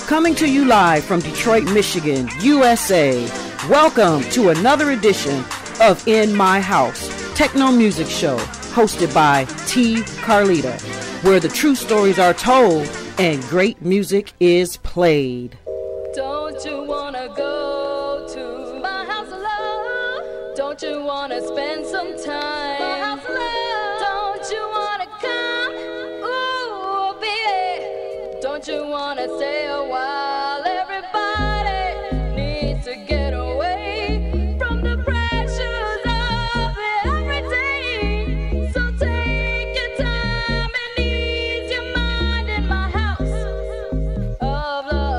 Coming to you live from Detroit, Michigan, USA. Welcome to another edition of In My House, Techno Music Show, hosted by T. Carlita, where the true stories are told and great music is played. Don't you wanna go to my house of love? Don't you wanna spend some time? My house of love. Don't you wanna come? Ooh, baby. Don't you wanna stay a while? Everybody needs to get away from the pressures of everyday. So take your time and ease your mind in my house of love.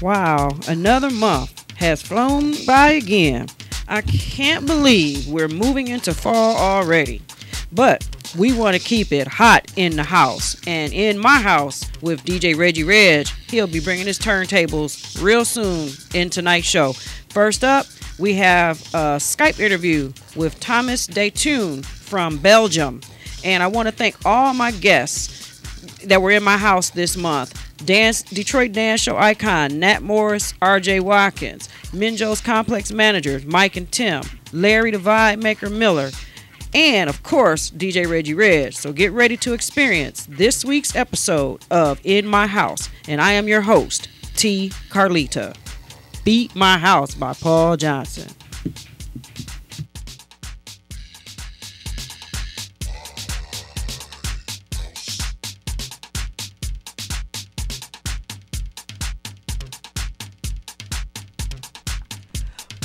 Wow, another month has flown by again. I can't believe we're moving into fall already. But we want to keep it hot in the house. And in my house with DJ Reggie Reggtm, he'll be bringing his turntables real soon in tonight's show. First up, we have a Skype interview with Thomas Detune from Belgium. And I want to thank all my guests that were in my house this month. Detroit Dance Show icon Nat Morris, RJ Watkins, Minjo's Complex managers Mike and Tim, Larry the Vibe Maker Miller, and of course DJ Reggie Reg. So get ready to experience this week's episode of In My House, and I am your host, T. Carlita. Beat My House by Paul Johnson.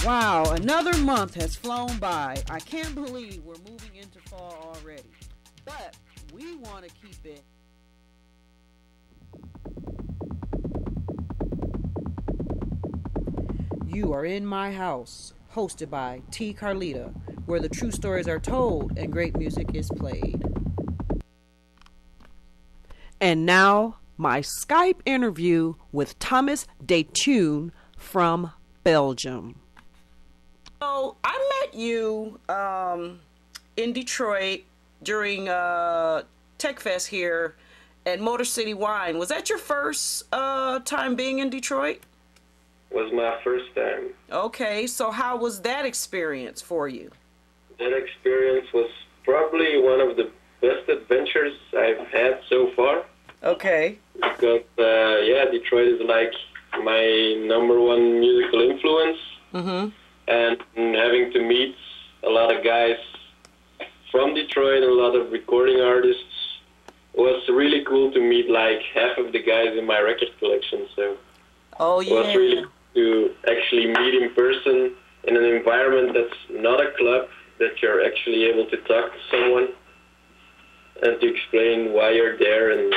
Wow, another month has flown by. I can't believe we're moving into fall already. But we want to keep it. You Are In My House, hosted by T. Carlita, where the true stories are told and great music is played. And now, my Skype interview with Thomas Detune from Belgium. So I met you in Detroit during Tech Fest here at Motor City Wine. Was that your first time being in Detroit? Was my first time. Okay, so how was that experience for you? That experience was probably one of the best adventures I've had so far. Okay. Because, Detroit is like my number one musical influence. Mm-hmm. And having to meet a lot of guys from Detroit and a lot of recording artists was really cool to meet like half of the guys in my record collection. So it was really cool to actually meet in person in an environment that's not a club, that you're actually able to talk to someone and to explain why you're there and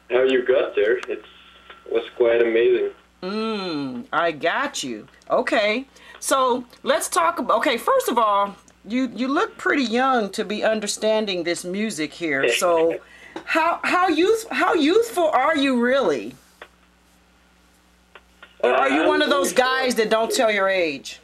how you got there. It was quite amazing. I got you. Okay, so let's talk about, first of all, you look pretty young to be understanding this music here. So how youthful are you really? Or are you one of those guys that don't tell your age?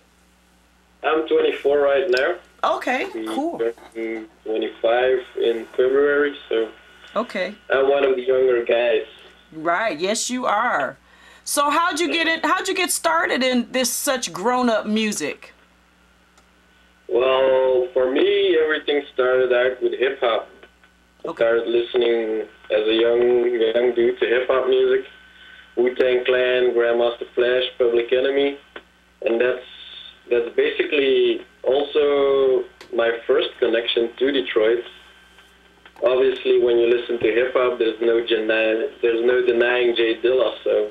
I'm 24 right now. Okay, cool. I'm 25 in February, so okay. I'm one of the younger guys. Right, yes you are. So how'd you get started in this such grown-up music? Well, for me, everything started out with hip-hop. I started listening as a young dude to hip-hop music. Wu-Tang Clan, Grandmaster Flash, Public Enemy. And that's basically also my first connection to Detroit. Obviously, when you listen to hip-hop, there's no denying J Dilla, so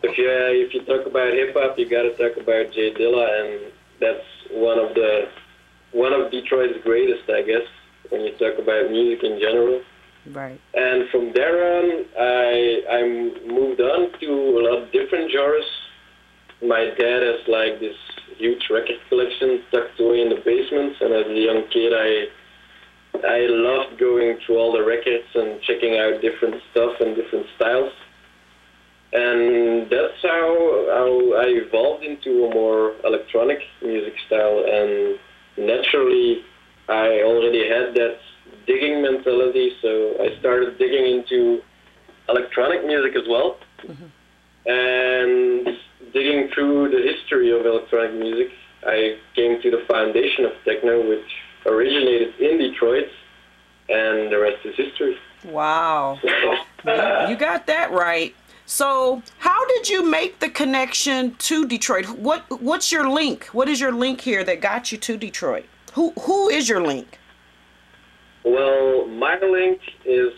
if you talk about hip hop, you got to talk about J Dilla, and that's one of Detroit's greatest, I guess, when you talk about music in general. Right. And from there on, I moved on to a lot of different genres. My dad has like this huge record collection tucked away in the basement, and as a young kid, I loved going through all the records and checking out different stuff and different styles. And that's how I evolved into a more electronic music style. And naturally, I already had that digging mentality, so I started digging into electronic music as well. Mm-hmm. And digging through the history of electronic music, I came to the foundation of techno, which originated in Detroit, and the rest is history. Wow. You got that right. So how did you make the connection to Detroit? What's your link? What is your link here that got you to Detroit? Who is your link? Well, my link is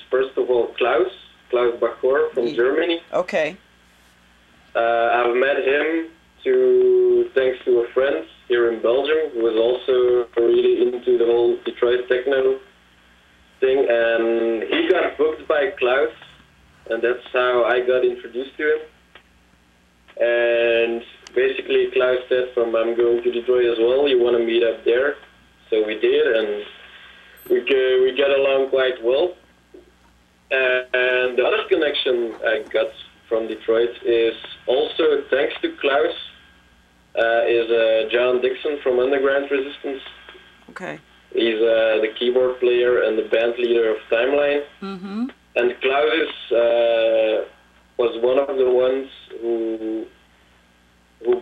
first of all Claes Bachor from Germany. Okay. I've met him thanks to a friend here in Belgium who was also really into the whole Detroit techno thing, and he got booked by Claes. And that's how I got introduced to him. And basically, Claes said, I'm going to Detroit as well. You want to meet up there? So we did, and we got along quite well. And the other connection I got from Detroit is also thanks to Claes, is John Dixon from Underground Resistance. Okay. He's the keyboard player and the band leader of Timeline. Mm-hmm. And Claes was one of the ones who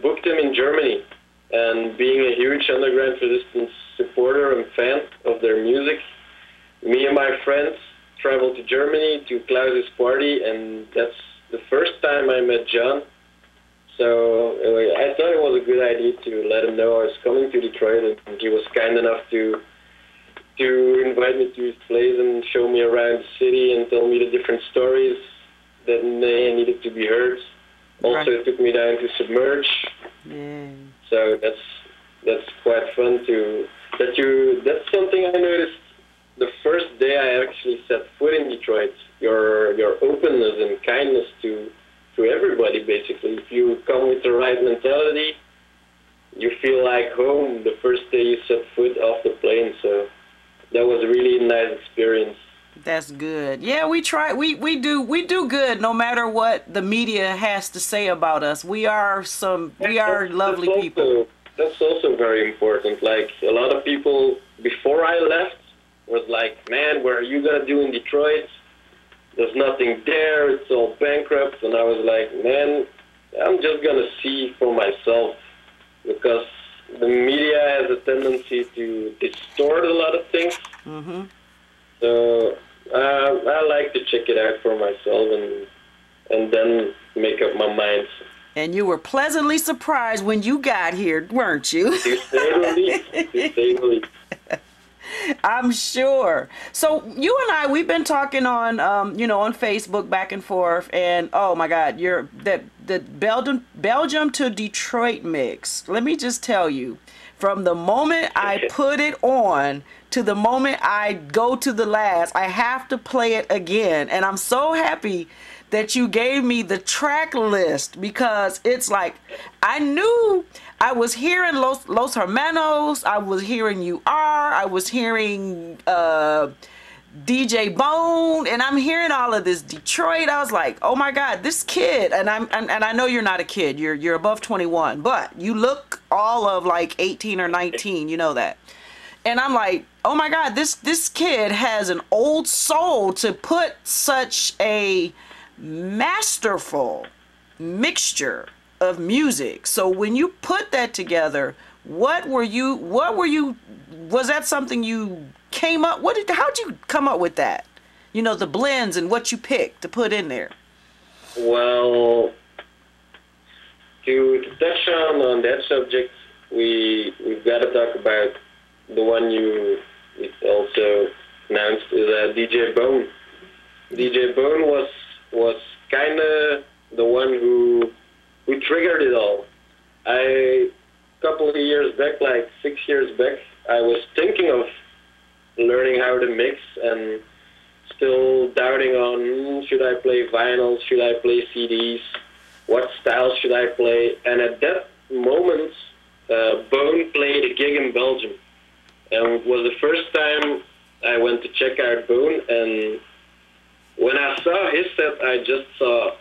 booked him in Germany. And being a huge Underground Resistance supporter and fan of their music, me and my friends traveled to Germany to Claes' party, and that's the first time I met John. So I thought it was a good idea to let him know I was coming to Detroit, and he was kind enough to invite me to his place and show me around the city and tell me the different stories that needed to be heard. Also, it took me down to Submerge. Yeah. So that's quite fun that's something I noticed the first day I actually set foot in Detroit. Your openness and kindness to everybody, basically. If you come with the right mentality, you feel like home the first day you set foot off the plane. So that was a really nice experience. That's good. Yeah, we try. We do good no matter what the media has to say about us. We are lovely people. That's also very important. Like, a lot of people before I left was like, man, what are you gonna do in Detroit? There's nothing there. It's all bankrupt. And I was like, man, I'm just gonna see for myself, because the media has a tendency to distort a lot of things. Mm-hmm. So I like to check it out for myself and then make up my mind. And you were pleasantly surprised when you got here, weren't you? To say the least. I'm sure. So you and I, we've been talking on, on Facebook back and forth, and oh my God, the Belgium to Detroit mix. Let me just tell you, from the moment I put it on to the moment I go to the last, I have to play it again, and I'm so happy that you gave me the track list, because it's like, I knew I was hearing Los Hermanos, I was hearing You Are, I was hearing DJ Bone, and I'm hearing all of this Detroit. I was like, oh my God, this kid, and I know you're not a kid, you're above 21, but you look all of like 18 or 19, you know that. And I'm like, oh my God, this kid has an old soul to put such a masterful mixture of music. So when you put that together, was that something you came up, how'd you come up with that? The blends and what you picked to put in there. Well, to touch on that subject, we've got to talk about the one you also announced, is DJ Bone. DJ Bone was kind of the one who triggered it all. A couple of years back, like 6 years back, I was thinking of learning how to mix and still doubting on, should I play vinyl, should I play CDs, what style should I play? And at that moment, Bone played a gig in Belgium. And it was the first time I went to check out Bone, and when I saw his set, I just saw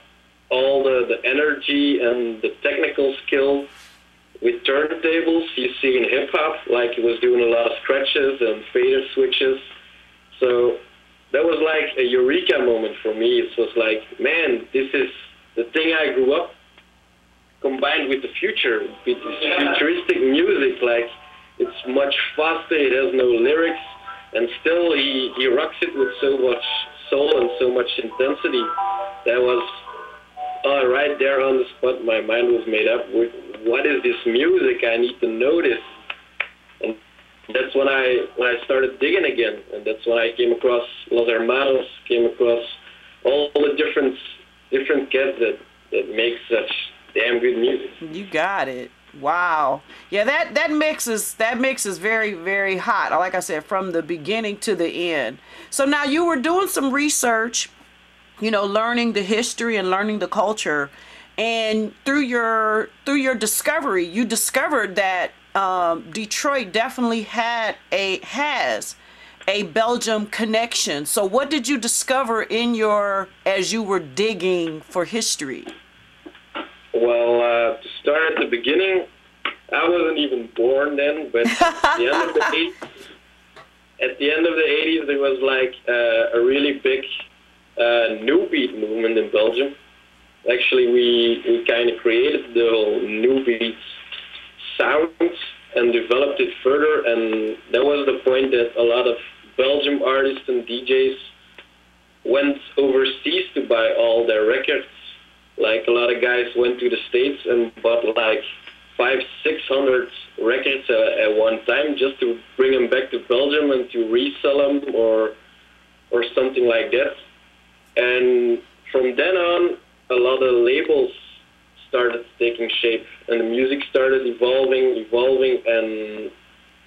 all the energy and the technical skill with turntables you see in hip-hop, like he was doing a lot of scratches and fader switches. So that was like a eureka moment for me. It was like, man, this is the thing I grew up combined with the future, with this futuristic music. Like, it's much faster, it has no lyrics, and still he rocks it with so much soul and so much intensity. That was right there on the spot. My mind was made up with, what is this music? I need to know this. And that's when I started digging again, and that's when I came across Los Hermanos, came across all the different cats that make such damn good music. You got it. Wow. Yeah, that mix is very, very hot. Like I said, from the beginning to the end. So now you were doing some research, learning the history and learning the culture, and through your discovery, you discovered that Detroit definitely has a Belgium connection. So what did you discover as you were digging for history? Well, to start at the beginning, I wasn't even born then, but at the end of the 80s, there was like a really big new beat movement in Belgium. Actually, we kind of created the whole new beat sound and developed it further, and that was the point that a lot of Belgium artists and DJs went overseas to buy all their records. Like a lot of guys went to the States and bought like 500-600 records at one time just to bring them back to Belgium and to resell them or something like that. And from then on, a lot of labels started taking shape, and the music started evolving, and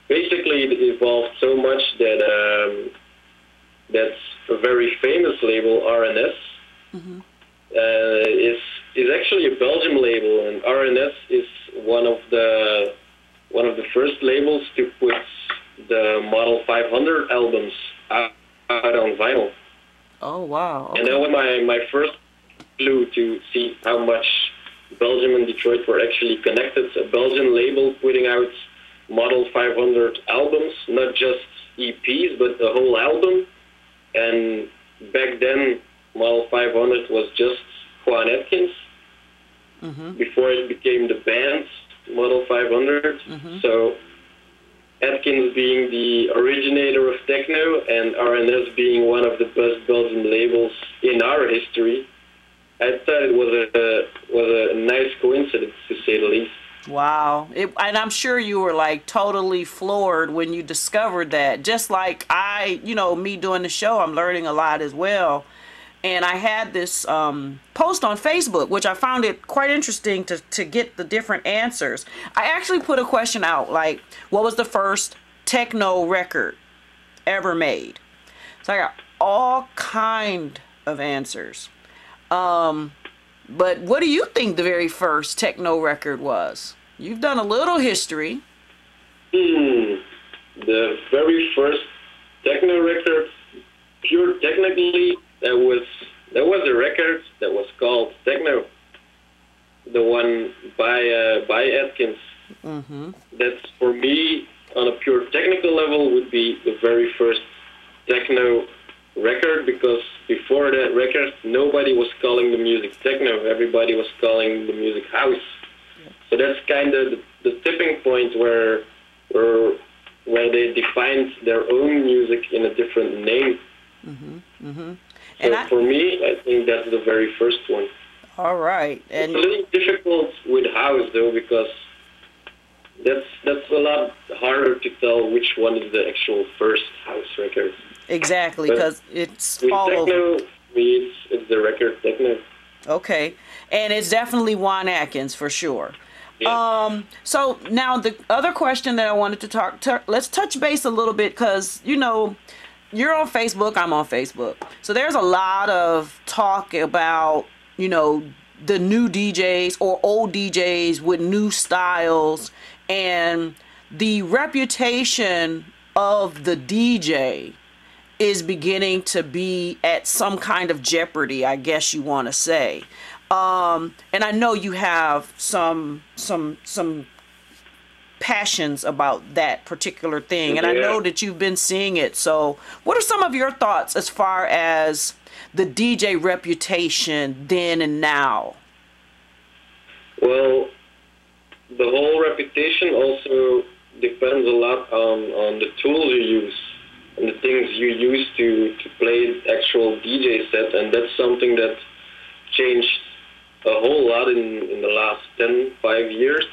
basically it evolved so much that that's a very famous label, RNS, is actually a Belgium label, and RNS is one of the first labels to put the Model 500 albums out on vinyl. Oh wow! Okay. And that was my first clue to see how much Belgium and Detroit were actually connected. A Belgian label putting out Model 500 albums, not just EPs, but the whole album. And back then, Model 500 was just Juan Atkins, before it became the band Model 500. So Atkins being the originator of techno and RNS being one of the best Belgian labels in our history, I thought it was a nice coincidence, to say the least. Wow. And I'm sure you were like totally floored when you discovered that. Just like me doing the show, I'm learning a lot as well. And I had this post on Facebook, which I found it quite interesting to get the different answers. I actually put a question out, like, what was the first techno record ever made? So I got all kind of answers. But what do you think the very first techno record was? You've done a little history. The very first techno record, pure technically, that was a record that was called Techno. The one by Atkins. That's, for me, on a pure technical level, would be the very first techno record, because before that record, nobody was calling the music techno. Everybody was calling the music house. So that's kind of the tipping point where they defined their own music in a different name. So for me, I think that's the very first one. All right. And it's a little difficult with house, though, because that's a lot harder to tell which one is the actual first house record. Exactly, because it's with all techno, over. Me, it's the record Techno. Okay, and it's definitely Juan Atkins for sure. Yeah. So now the other question that I wanted to let's touch base a little bit, because you're on Facebook, I'm on Facebook, so there's a lot of talk about the new DJs or old DJs with new styles, and the reputation of the DJ is beginning to be at some kind of jeopardy, I guess you want to say. And I know you have some passions about that particular thing, and I know that you've been seeing it. So what are some of your thoughts as far as the DJ reputation then and now? Well, the whole reputation also depends a lot on the tools you use and the things you use to play actual DJ set, and that's something that changed a whole lot in the last 5 years.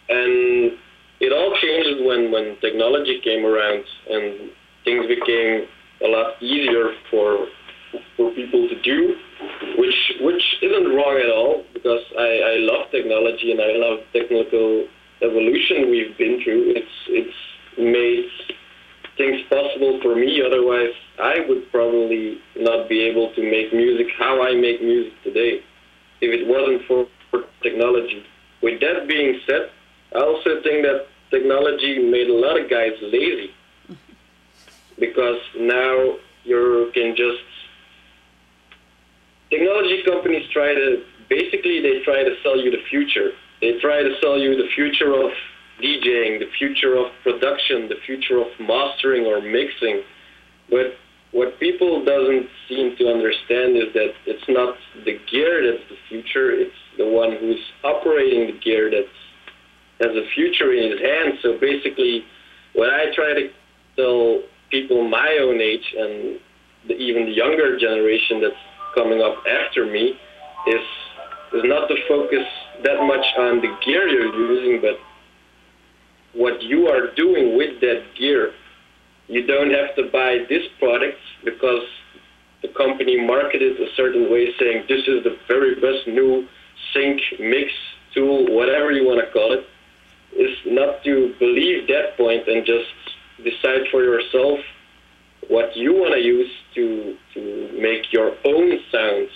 And it all changed when technology came around and things became a lot easier for people to do, which isn't wrong at all, because I love technology and I love technical evolution we've been through. It's made things possible for me. Otherwise, I would probably not be able to make music how I make music today if it wasn't for technology. With that being said, I also think that technology made a lot of guys lazy. because now you can just... Technology companies try to sell you the future. They try to sell you the future of DJing, the future of production, the future of mastering or mixing. But what people doesn't seem to understand is that it's not the gear that's the future, it's the one who's operating the gear that has a future in his hands. So basically, what I try to tell people my own age and even the younger generation that's coming up after me is not to focus that much on the gear you're using, but what you are doing with that gear. You don't have to buy this product because the company marketed a certain way, saying this is the very best new sync, mix tool, whatever you want to call it. Is not to believe that point and just decide for yourself what you want to use to make your own sounds.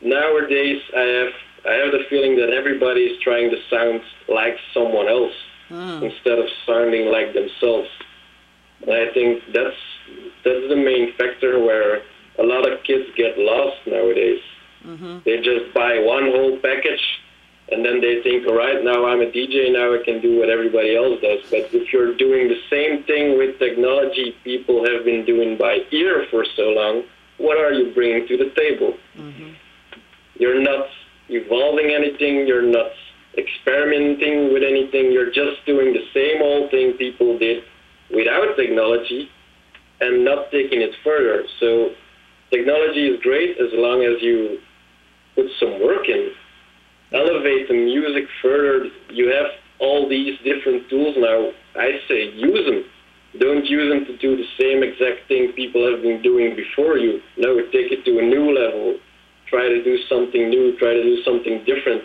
Nowadays, I have the feeling that everybody is trying to sound like someone else instead of sounding like themselves. And I think that's the main factor where a lot of kids get lost nowadays. Mm-hmm. They just buy one whole package, and then they think, all right, now I'm a DJ, now I can do what everybody else does. But if you're doing the same thing with technology people have been doing by ear for so long, what are you bringing to the table? Mm-hmm. You're not evolving anything, you're not experimenting with anything, you're just doing the same old thing people did without technology and not taking it further. So technology is great as long as you put some work in. Elevate the music further. You have all these different tools now. I say use them. Don't use them to do the same exact thing people have been doing before you. No, take it to a new level. Try to do something new. Try to do something different.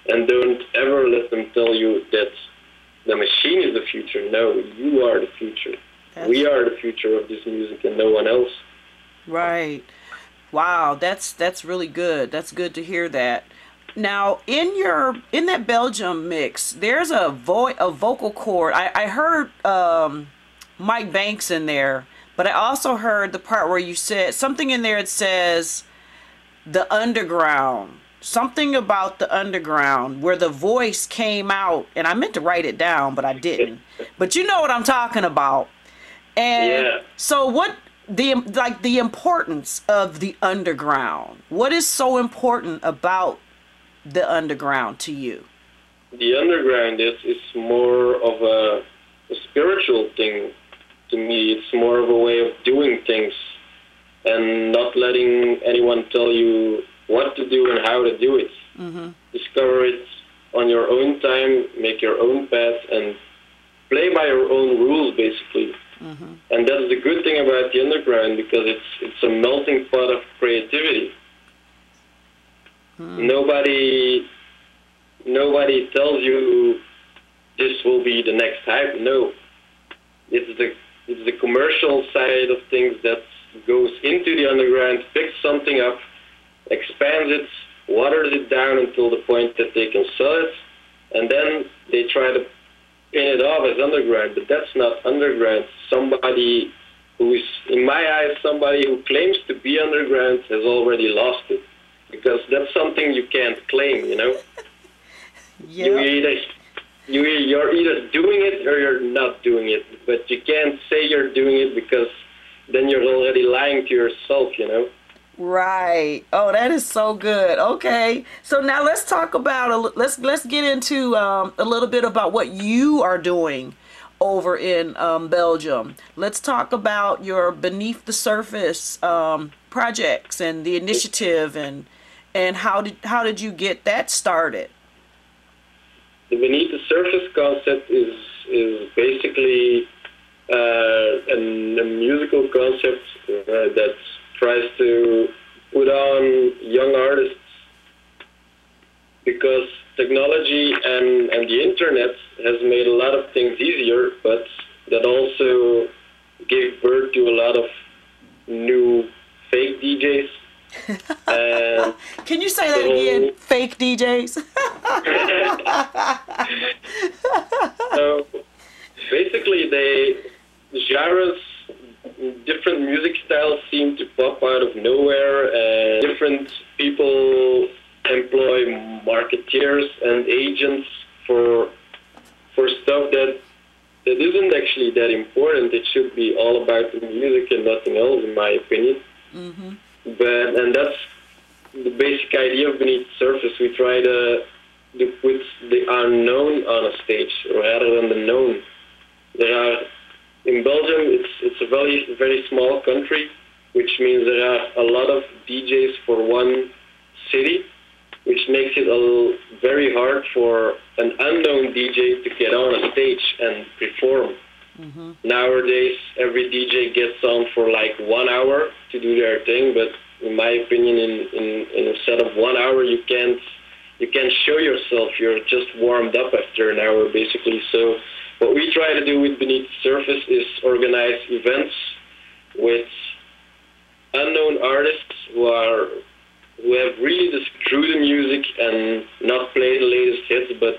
And don't ever let them tell you that the machine is the future. No, you are the future. We are the future of this music and no one else. Right. Wow, that's really good. That's good to hear that. Now, in that Belgium mix, there's a vocal cord. I heard Mike Banks in there, but I also heard the part where you said something in there. It says the underground, something about the underground, where the voice came out, and I meant to write it down, but I didn't. But you know what I'm talking about. And yeah. So what the importance of the underground? What is so important about the underground to you? The underground is more of a spiritual thing to me. It's more of a way of doing things and not letting anyone tell you what to do and how to do it. Mm-hmm. Discover it on your own time, make your own path, and play by your own rules, basically. Mm-hmm. And that's the good thing about the underground, because it's a melting pot of creativity. Nobody tells you this will be the next hype. No, it's the commercial side of things that goes into the underground, picks something up, expands it, waters it down until the point that they can sell it, and then they try to pin it off as underground. But that's not underground. Somebody who is, in my eyes, somebody who claims to be underground has already lost it. Because that's something you can't claim, you know? Yeah. You're either doing it or you're not doing it. But you can't say you're doing it, because then you're already lying to yourself, you know? Right. Oh, that is so good. Okay. So now let's talk about, let's get into a little bit about what you are doing over in Belgium. Let's talk about your Beneath the Surface projects and the initiative, and how did you get that started? The Beneath the Surface concept is basically a musical concept that tries to put on young artists, because technology and the internet has made a lot of things easier, but that also gave birth to a lot of new fake DJs. Can you say that again? Fake DJs? So basically, the genres, different music styles seem to pop out of nowhere, and different people employ marketeers and agents for stuff that isn't actually that important. It should be all about the music and nothing else, in my opinion. Mm-hmm. And that's the basic idea of Beneath the Surface. We try to put the unknown on a stage rather than the known. In Belgium, it's a very, very small country, which means there are a lot of DJs for one city, which makes it very hard for an unknown DJ to get on a stage and perform. Mm-hmm. Nowadays, every DJ gets on for like 1 hour to do their thing, but in my opinion, in a set of 1 hour, you can't show yourself. You're just warmed up after an hour, basically. So what we try to do with Beneath the Surface is organize events with unknown artists who have really just through the music and not play the latest hits, but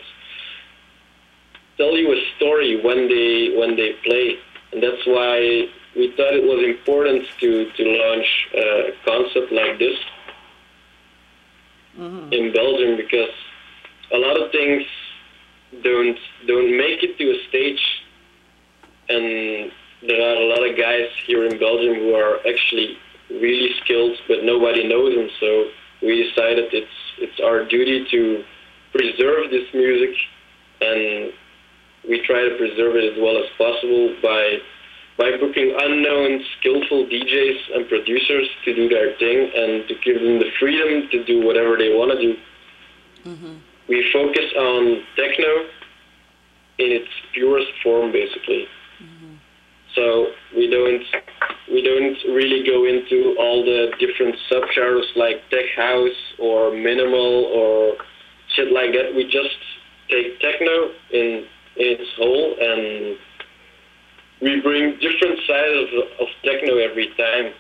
tell you a story when they play. And that's why we thought it was important to launch a concept like this in Belgium, because a lot of things don't make it to a stage, and there are a lot of guys here in Belgium who are actually really skilled, but nobody knows them. So we decided it's our duty to preserve this music, and we try to preserve it as well as possible by booking unknown, skillful DJs and producers to do their thing and to give them the freedom to do whatever they want to do. Mm-hmm. We focus on techno in its purest form, basically. Mm-hmm. So we don't really go into all the different subgenres like tech house or minimal or shit like that. We just take techno in its whole, and we bring different sides of techno every time.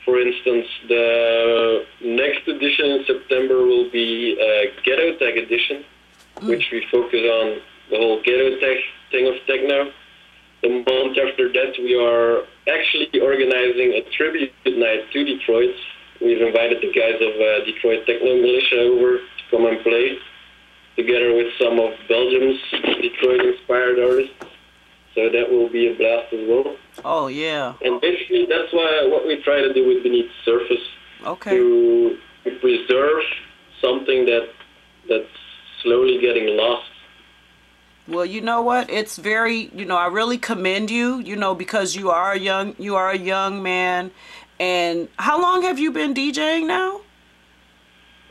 For instance, the next edition in September will be a ghetto tech edition, which we focus on the whole ghetto tech thing of techno. The month after that, we are actually organizing a tribute night to Detroit. We've invited the guys of Detroit Techno Militia over to come and play, together with some of Belgium's Detroit-inspired artists. So that will be a blast as well. Oh, yeah. And basically, that's what we try to do with Beneath the Surface. Okay. To preserve something that's slowly getting lost. Well, you know what? It's very, I really commend you, because you are a young man. And how long have you been DJing now?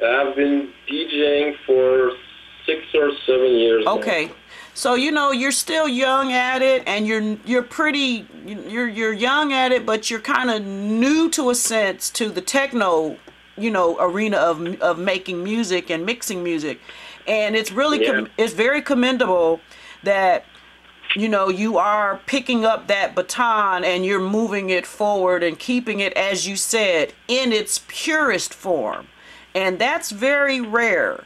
I've been DJing for 6 or 7 years now. Okay. So, you're still young at it, and you're young at it, but you're kind of new to a sense to the techno, arena of making music and mixing music. And it's really, it's very commendable that, you are picking up that baton and you're moving it forward and keeping it, as you said, in its purest form. And that's very rare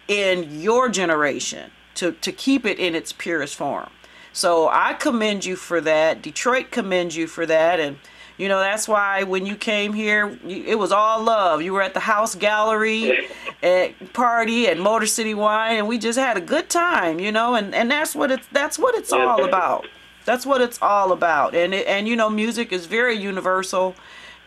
in your generation, to keep it in its purest form. So I commend you for that. Detroit commends you for that. And, that's why when you came here, it was all love. You were at the House Gallery party at Motor City Wine, and we just had a good time, and that's what it's all about. That's what it's all about. And music is very universal.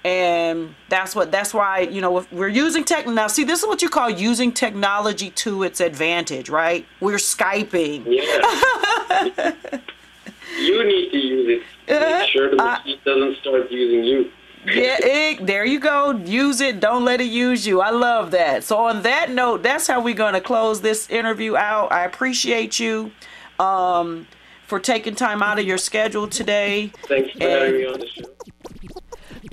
And that's why, if we're using tech now. See, this is what you call using technology to its advantage, right? We're Skyping. Yeah. You need to use it. Make sure the machine doesn't start using you. Yeah, there you go. Use it. Don't let it use you. I love that. So on that note, that's how we're going to close this interview out. I appreciate you for taking time out of your schedule today. Thanks for having me on the show.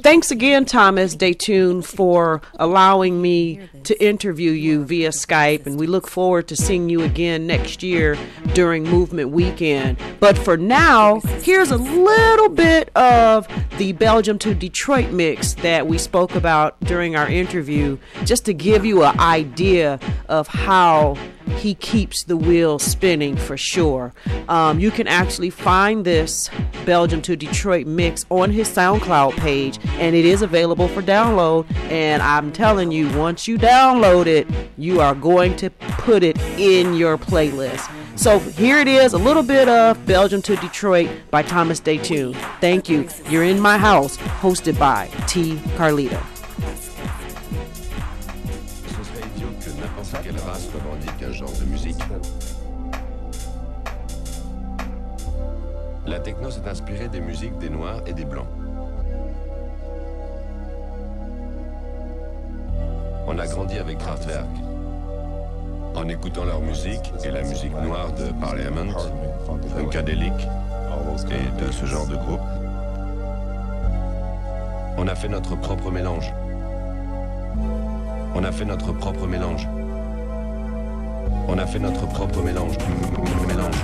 Thanks again, Thomas Detune, for allowing me to interview you via Skype, and we look forward to seeing you again next year during Movement Weekend. But for now, here's a little bit of the Belgium to Detroit mix that we spoke about during our interview, just to give you an idea of how he keeps the wheel spinning for sure. You can actually find this Belgium to Detroit mix on his SoundCloud page, and it is available for download. And I'm telling you, once you download it, you are going to put it in your playlist. So here it is, a little bit of Belgium to Detroit by Thomas Detune. Thank you. You're in my house, hosted by T. Carlita. Ce serait idiot que n'importe quelle race revendique un genre de musique. La techno s'est inspirée des musiques des Noirs et des Blancs. On a grandi avec Kraftwerk, en écoutant leur musique et la musique noire de Parliament, Funkadelic et de ce genre de groupe. On a fait notre propre mélange. On a fait notre propre mélange. On a fait notre propre mélange. Mélange.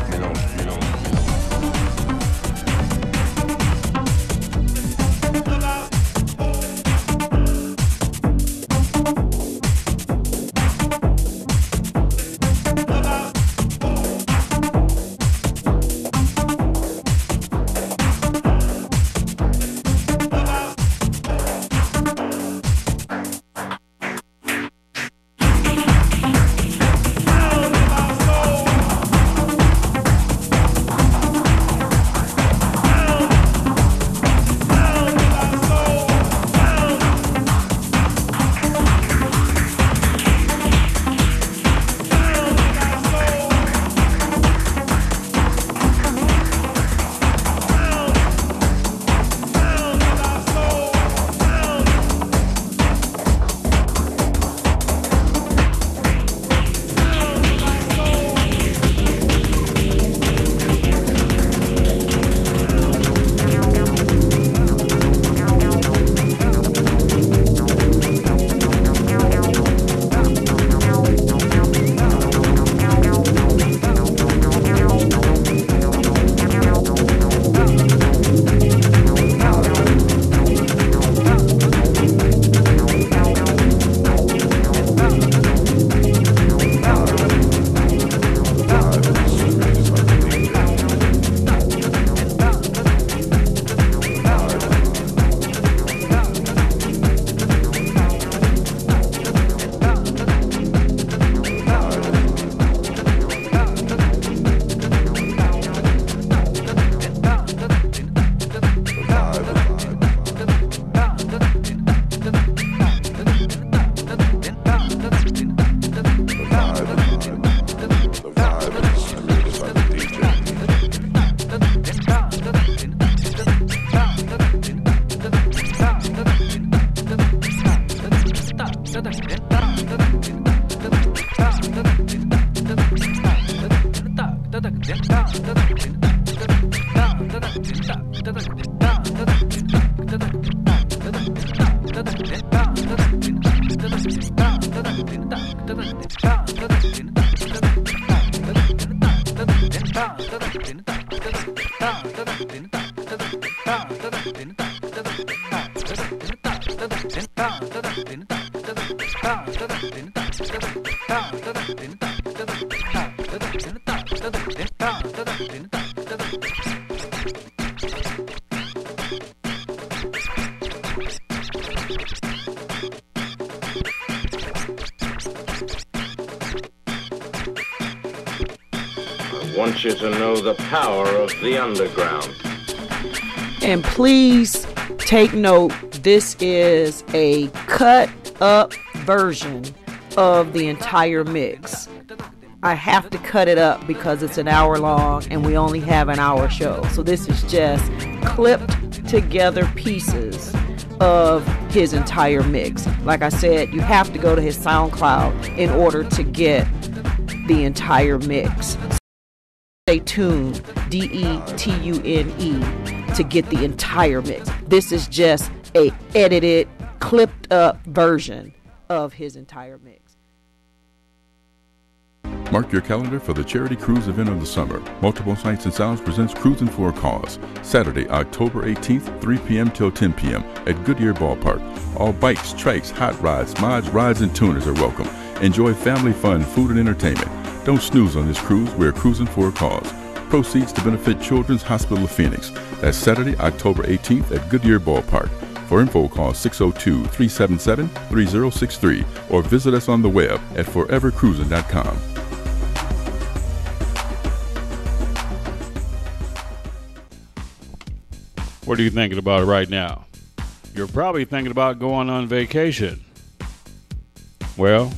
I want you to know the power of the underground. And please take note, this is a cut up version of the entire mix. I have to cut it up because it's an hour long and we only have an hour show. So this is just clipped together pieces of his entire mix. Like I said, you have to go to his SoundCloud in order to get the entire mix. Stay tuned, DETUNE, to get the entire mix. This is just a edited, clipped up version of his entire mix. Mark your calendar for the charity cruise event of the summer. Multiple Sights and Sounds presents Cruising for a Cause. Saturday, October 18th, 3 p.m. till 10 p.m. at Goodyear Ballpark. All bikes, trikes, hot rods, mods, rides, and tuners are welcome. Enjoy family fun, food, and entertainment. Don't snooze on this cruise. We're cruising for a cause. Proceeds to benefit Children's Hospital of Phoenix. That's Saturday, October 18th at Goodyear Ballpark. For info, call 602-377-3063 or visit us on the web at forevercruising.com. What are you thinking about right now? You're probably thinking about going on vacation. Well,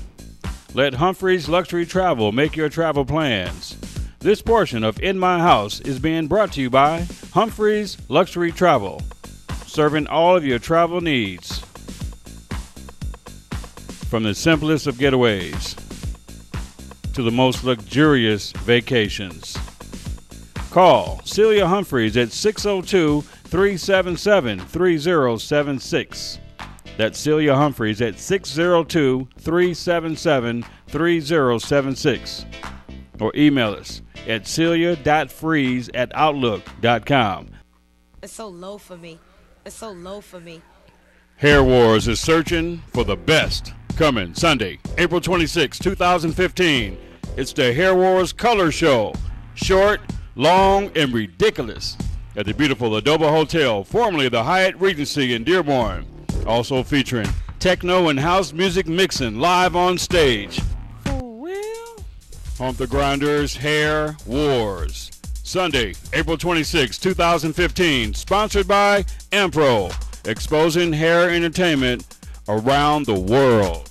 let Humphreys Luxury Travel make your travel plans. This portion of In My House is being brought to you by Humphreys Luxury Travel, serving all of your travel needs. From the simplest of getaways to the most luxurious vacations. Call Celia Humphreys at 602-377-3076. That's Celia Humphreys at 602-377-3076. Or email us at celia.freeze@outlook.com. It's so low for me. It's so low for me. Hair Wars is searching for the best. Coming Sunday, April 26, 2015. It's the Hair Wars Color Show. Short, long, and ridiculous. At the beautiful Adobe Hotel, formerly the Hyatt Regency in Dearborn. Also featuring techno and house music mixing live on stage. For real? Hump the Grinders Hair Wars. Sunday, April 26, 2015. Sponsored by Ampro. Exposing hair entertainment around the world.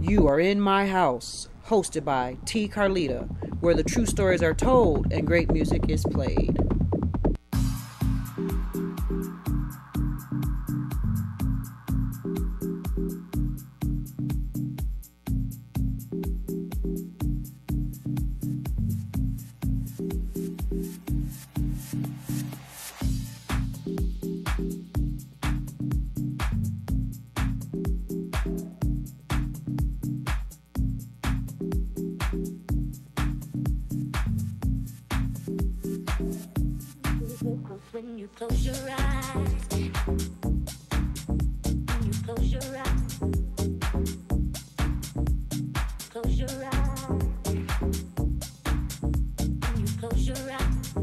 You are in my house, hosted by T. Carlita, where the true stories are told and great music is played. When you close your eyes, when you close your eyes, close your eyes, when you close your eyes,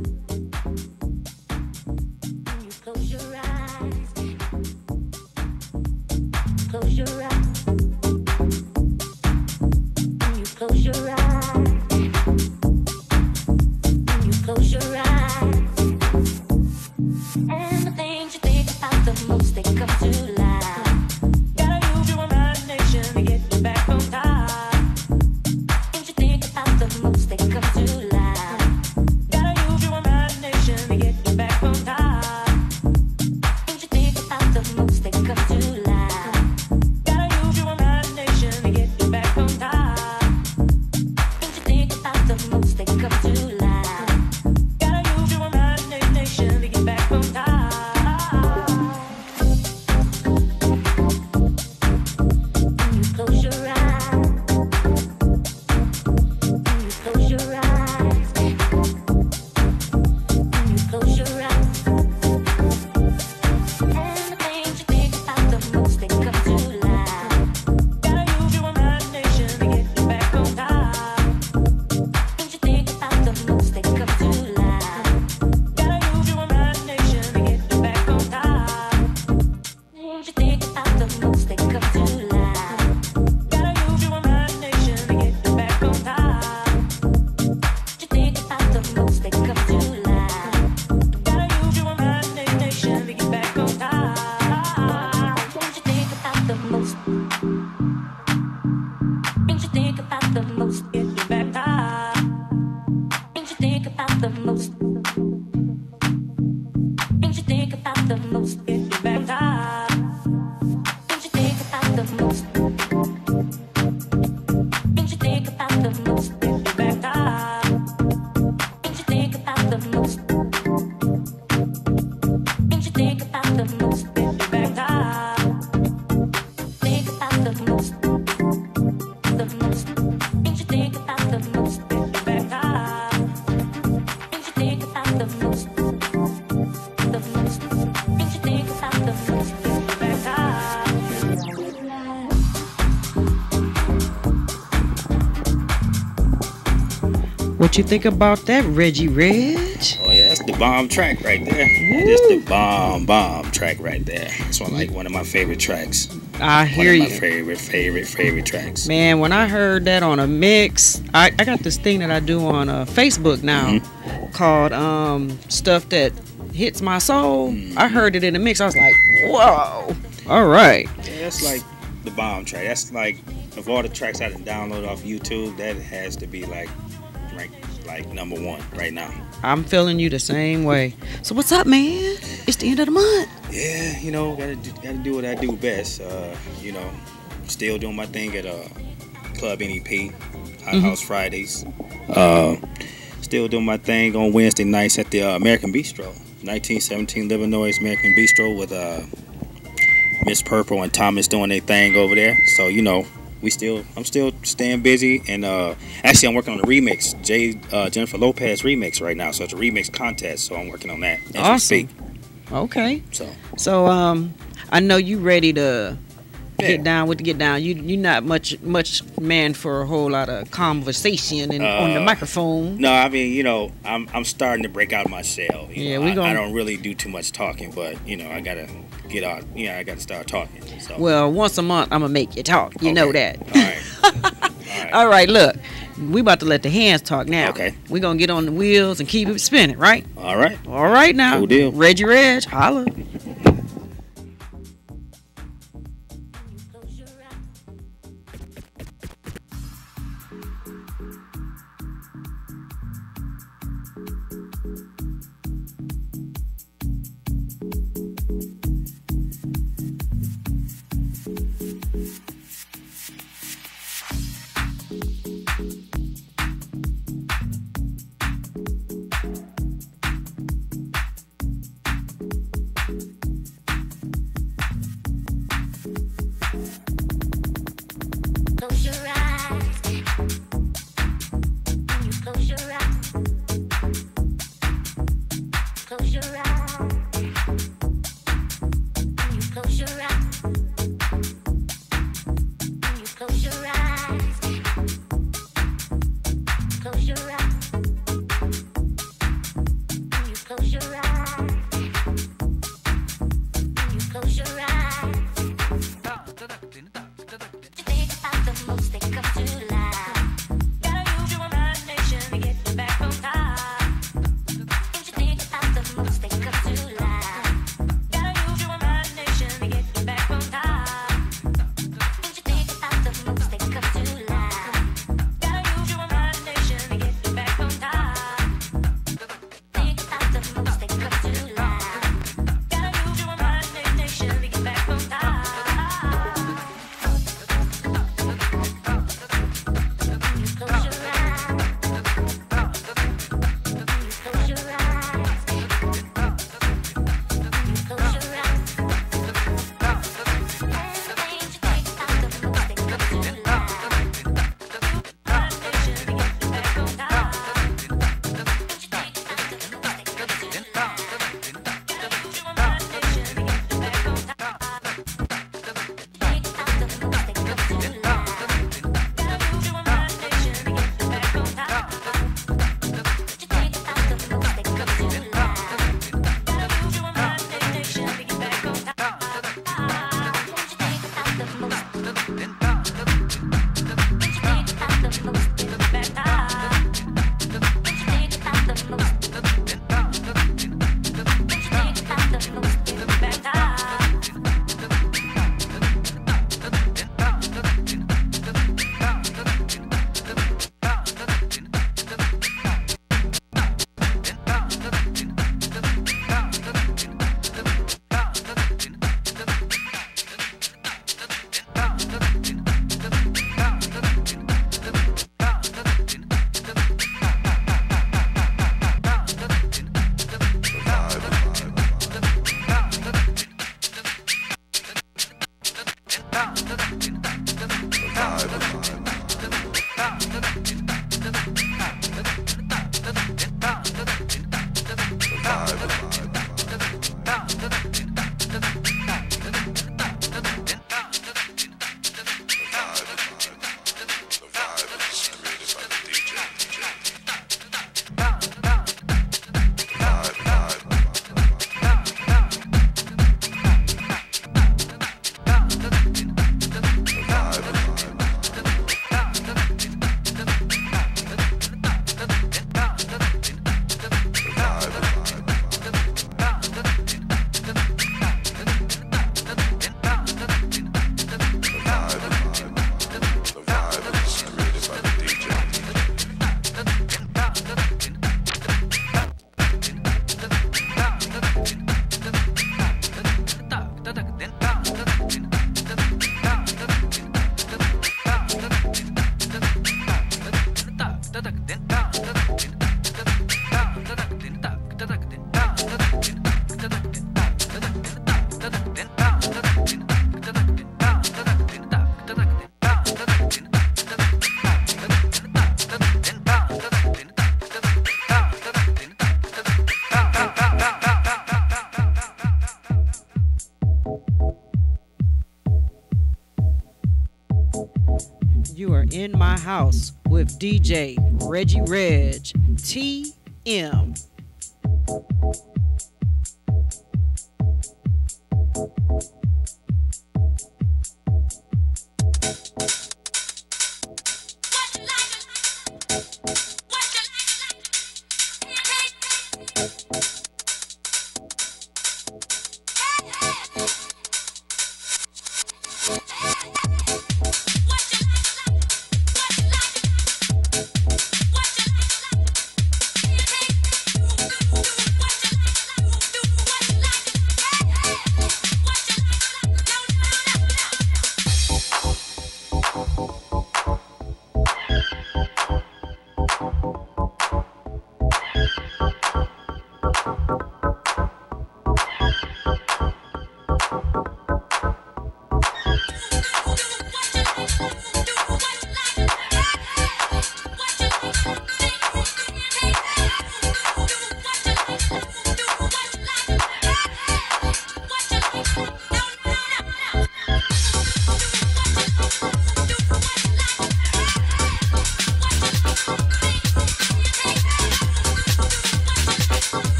when you close your eyes, close your eyes, when you close your eyes, when you close your eyes. And the things you think about the most, they come to life. Gotta use your imagination to get you back on top. What you think about that, Reggie Reg? Oh yeah, that's the bomb track right there. That's the bomb track right there. It's one of my favorite tracks. I hear you. One of my favorite tracks. Man, when I heard that on a mix, I got this thing that I do on Facebook now called Stuff That Hits My Soul. I heard it in a mix. I was like, whoa. All right. Yeah, that's like the bomb track. That's like, of all the tracks I done download off YouTube, that has to be like number one right now. I'm feeling you the same way. So what's up, man? It's the end of the month. Yeah, gotta do what I do best. Still doing my thing at Club NEP, Hot House Fridays. Still doing my thing on Wednesday nights at the American Bistro, 1917 Illinois American Bistro with Miss Purple and Thomas doing their thing over there. So I'm still staying busy, and actually I'm working on a remix, Jennifer Lopez remix right now. So it's a remix contest, so I'm working on that as we speak. Okay. So I know you ready to get down with the get down. You're not much man for a whole lot of conversation and on the microphone. No, I mean, I'm starting to break out of my shell. I don't really do too much talking, but I gotta get out. I gotta start talking. So. Well, once a month I'm gonna make you talk. You know that. All right. All right. Look, we about to let the hands talk now. Okay. We gonna get on the wheels and keep it spinning, right? All right. All right now. Cool deal. Reggie Reg, holla. are in my house with DJ Reggie Reggtm.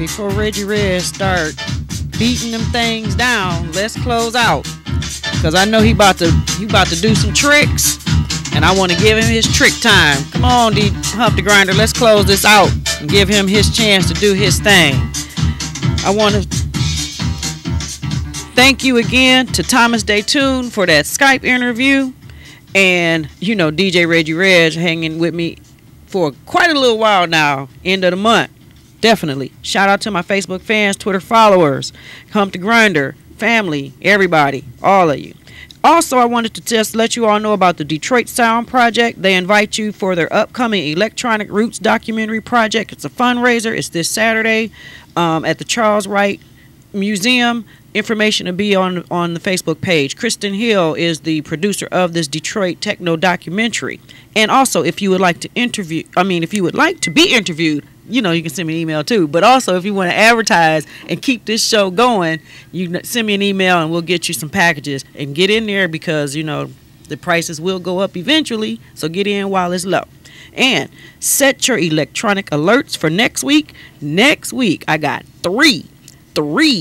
Before Reggie Reg start beating them things down, let's close out. Cause I know he about to do some tricks, and I want to give him his trick time. Come on, D Hump the Grinder, let's close this out and give him his chance to do his thing. I want to thank you again to Thomas Detune for that Skype interview, and you know DJ Reggie Reggtm hanging with me for quite a little while now. End of the month, definitely. Shout out to my Facebook fans, Twitter followers, Hump the Grinder family, everybody, all of you. Also, I wanted to just let you all know about the Detroit Sound Project. They invite you for their upcoming Electronic Roots documentary project. It's a fundraiser. It's this Saturday at the Charles Wright Museum. Information will be on the Facebook page. Kristen Hill is the producer of this Detroit Techno documentary. And also, if you would like to be interviewed, you know, you can send me an email too. But also, if you want to advertise and keep this show going, you can send me an email and we'll get you some packages. And get in there because, you know, the prices will go up eventually. So get in while it's low. And set your electronic alerts for next week. Next week, I got three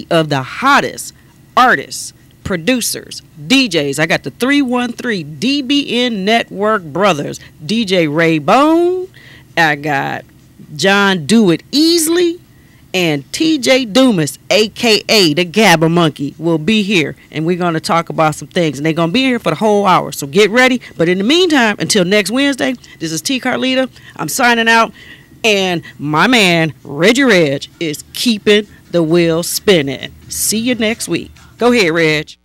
of the hottest artists, producers, DJs. I got the 313 DBN Network brothers, DJ Ray Bone. I got John Do It Easily, and TJ Dumas, aka the Gabba Monkey, will be here, and we're going to talk about some things, and they're going to be here for the whole hour, so get ready. But in the meantime, until next Wednesday, this is T. Carlita. I'm signing out, and my man Reggie Reggtm is keeping the wheel spinning. See you next week. Go ahead, Reg.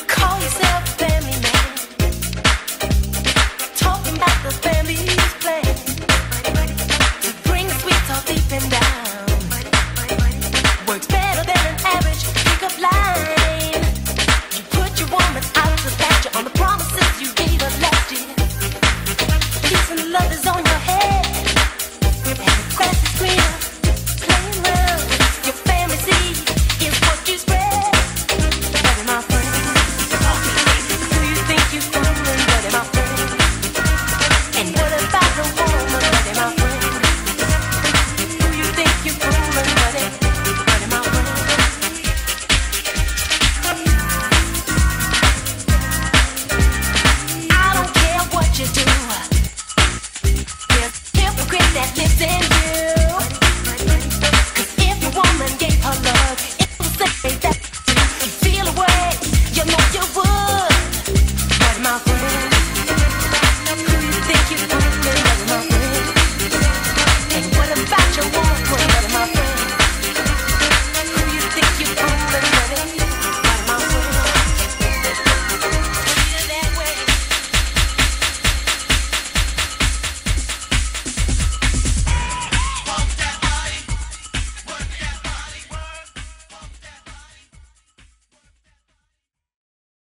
Call yourself a family.